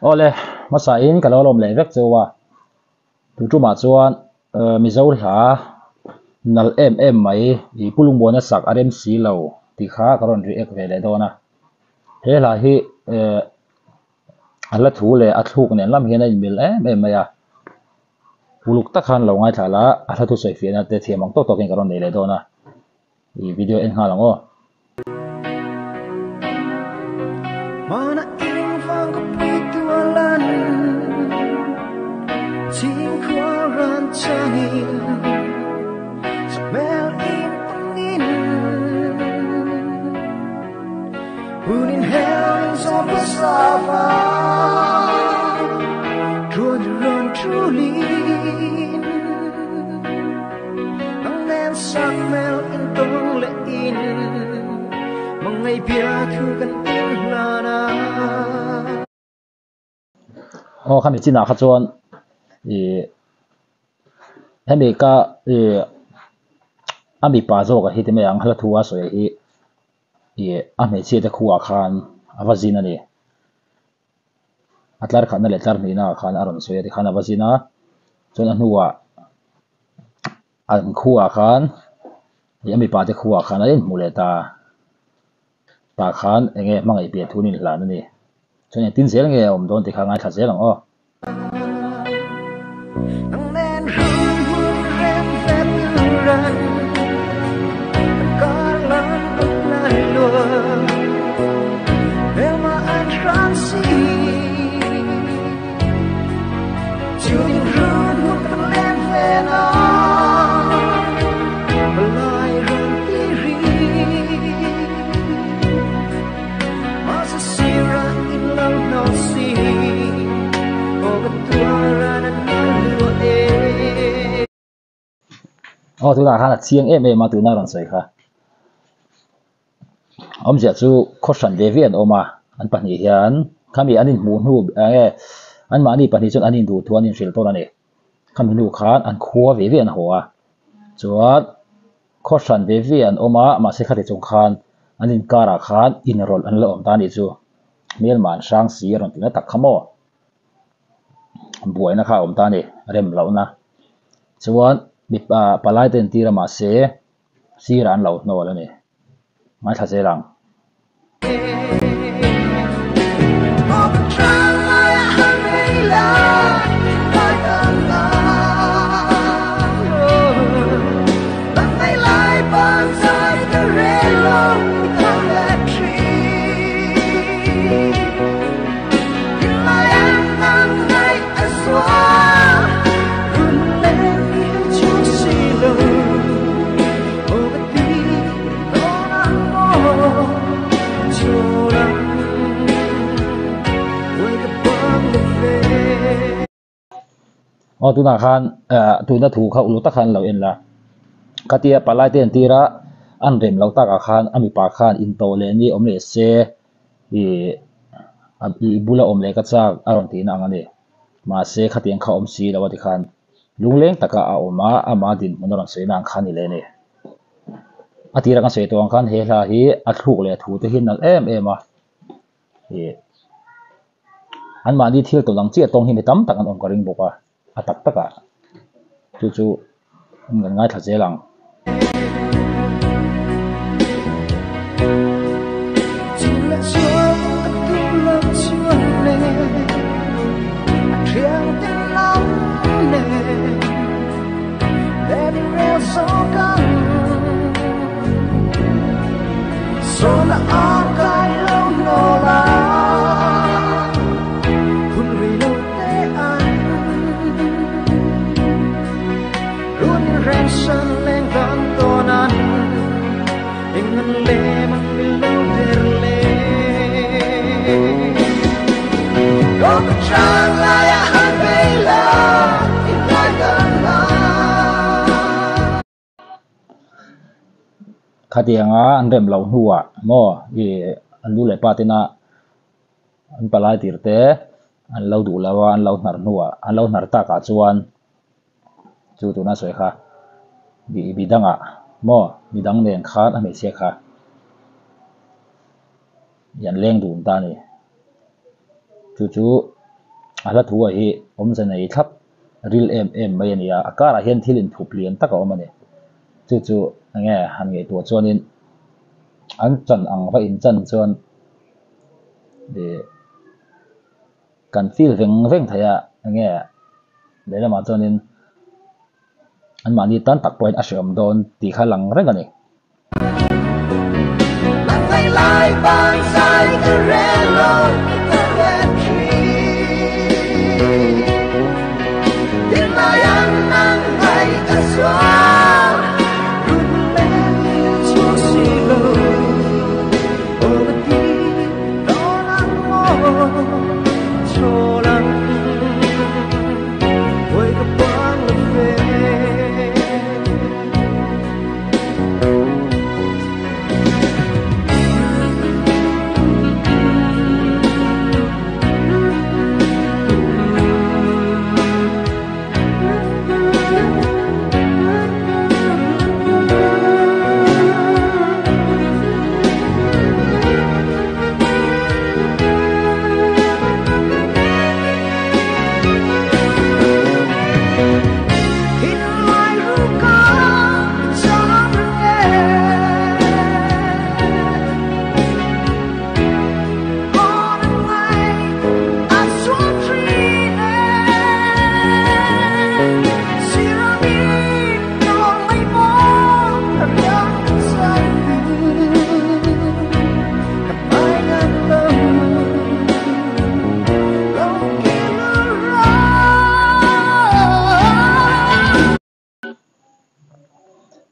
ole masa in kalolom le vek chowa tu ma chuan mi zo ha nal mai I pulung bona sak arem si lo ti kha karon ri ek vele dona he la hi ala thu le a thuk nen lam hian in mil maya uluk takhan lo ngai thala ala thu soi fiana te thiamang to ken karon nei le dona I video en ha lango mana in vang ko pi tu alan ching khwa ran changin smell in pangin unin hell so pasava run truly ang nen smell in tong le in mangai pia thu kan in lana khami china kha chuan hemi ka ami pa zo ka hiti me ang hala thuwa soi hi ame che te khuwa khan awazina ni atlar khan le tlar ni na khan aron soi ti khan awazina chon anuwa an khuwa khan ami pa te khuwa khan in muleta ta khan enge mangai pe thunin hlan ni chon tin zel nge om don ti kha ngai tha zelang tu na khan chiang ma tu na ran soi kha om ja chu khoshan devian oma an pani hian khami anin mu nu an ma ni pani chon anin du thuan in hril ton ani khami nu khan an khuwa ve ve an hoa chuan khoshan devian oma ma se khati chung khan anin kara khan in rol an la om ta ni chu mel man sang si ron tina tak khamo buai na kha om ta ni rem lo na chuan mi palai ten tira ma se siran lo no la ni mai tha zelang tu na khan tu na thu kha ulu ta khan lo en la katia palai ten tira an rem lo ta ka khan ami pa khan in to le ni om le se i bula om le ka chak aron ti na ngani ma se khatiang kha om si lo ti khan lungleng taka a oma ama din monoran se nang khan ni le ni atira kan se to khan he la hi a thuk le thu te hin nal a an ma ni thil to lang chi tong hi mi tam tak an om ka ring boka atak taka chu ngan ngai tha zelang khatianga an rem lo nuwa mo an du le patina an palai tirte an lo du lawa an lo nar nuwa an lo nar ta ka chuan chu tu na soi kha bidanga mo bidang nen khan ame che kha yan leng dun ta ni chu ala thua hi omjan ei thap ril em mai ania akara hian thilin thup lian taka omani chu ange han nge to chuanin an chan ang va in chan chuan de kan feel veng thaya ange lelama chuanin an mani tan tak point a hriam don ti kha lang reng ani lai ban sai the relo the tree in my ang mai a swan good man to see love over the don't I so long wake up on the bed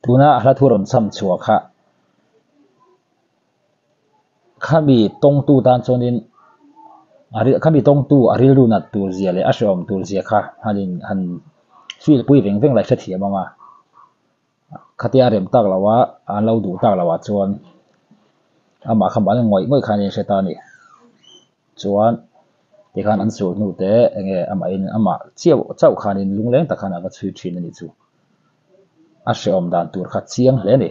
tuna ahla thuron sam chua khami tong tu dan chonin ari khami tong tu aril ru na tur zia le ashom tur zia kha han feel pui veng lai tha thiam anga khatia rem tak lawa an lo du tak lawa chuan ama kham an ngoi khani seta ni chuan ti khan an sur nu te enge ama in ama chau khanin lungleng ta khana ka chui thin ani chu a hriam dan tur kha chiang hle ni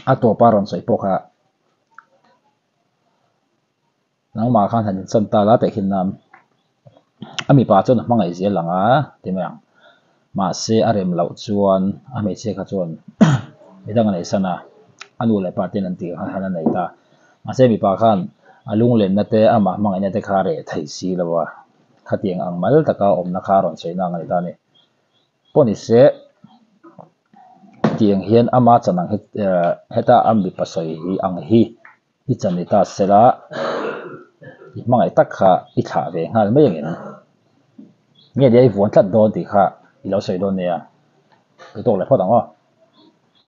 ato paron soi poka nang ma khan han chan ta la te khin nam ami pa chon mangai zel langa timang ma se arem lau chuan ami che kha chuan midang nei sana anu le patin an ti han nei ta ma se mi pa khan alung len na te ama mangai na te kha re thai si lawa khatiang ang mal taka om na kha ron sei na ngai ta ni poni se tiang hian ama chanang heta ambi pasoi hi ang hi i chani ta sela i mangai tak kha i tha ve ngal mai ngin nge dei vuan tlat don ti kha i lo sei don ne a to le phodang o